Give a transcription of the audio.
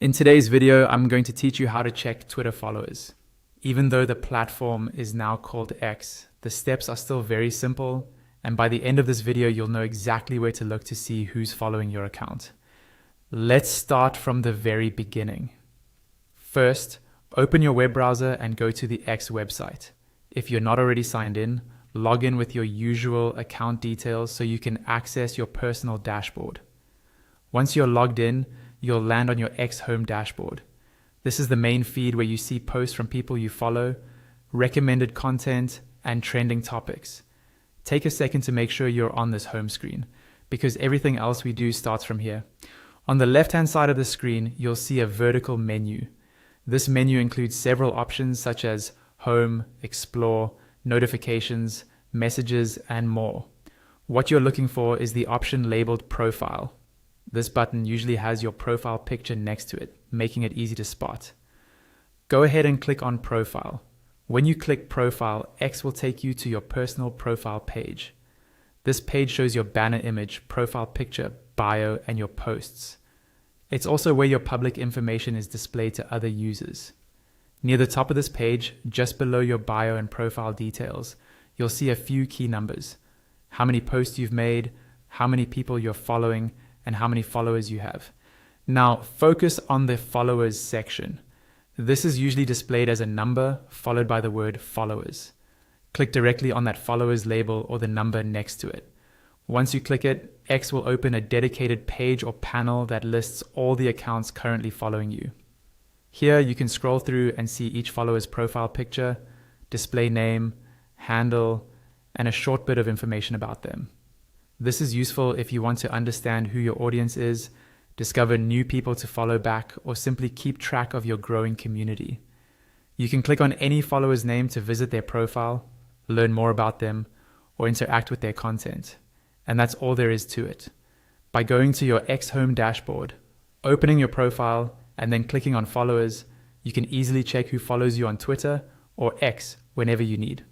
In today's video, I'm going to teach you how to check Twitter followers. Even though the platform is now called X, the steps are still very simple, and by the end of this video, you'll know exactly where to look to see who's following your account. Let's start from the very beginning. First, open your web browser and go to the X website. If you're not already signed in, log in with your usual account details so you can access your personal dashboard. Once you're logged in, you'll land on your X home dashboard. This is the main feed where you see posts from people you follow, recommended content, and trending topics. Take a second to make sure you're on this home screen, because everything else we do starts from here. On the left-hand side of the screen, you'll see a vertical menu. This menu includes several options such as Home, Explore, Notifications, Messages, and more. What you're looking for is the option labeled Profile. This button usually has your profile picture next to it, making it easy to spot. Go ahead and click on Profile. When you click Profile, X will take you to your personal profile page. This page shows your banner image, profile picture, bio, and your posts. It's also where your public information is displayed to other users. Near the top of this page, just below your bio and profile details, you'll see a few key numbers: how many posts you've made, how many people you're following, and how many followers you have. Now, focus on the followers section. This is usually displayed as a number followed by the word followers. Click directly on that followers label or the number next to it. Once you click it, X will open a dedicated page or panel that lists all the accounts currently following you. Here you can scroll through and see each follower's profile picture, display name, handle, and a short bit of information about them. This is useful if you want to understand who your audience is, discover new people to follow back, or simply keep track of your growing community. You can click on any follower's name to visit their profile, learn more about them, or interact with their content. And that's all there is to it. By going to your X home dashboard, opening your profile, and then clicking on followers, you can easily check who follows you on Twitter or X whenever you need.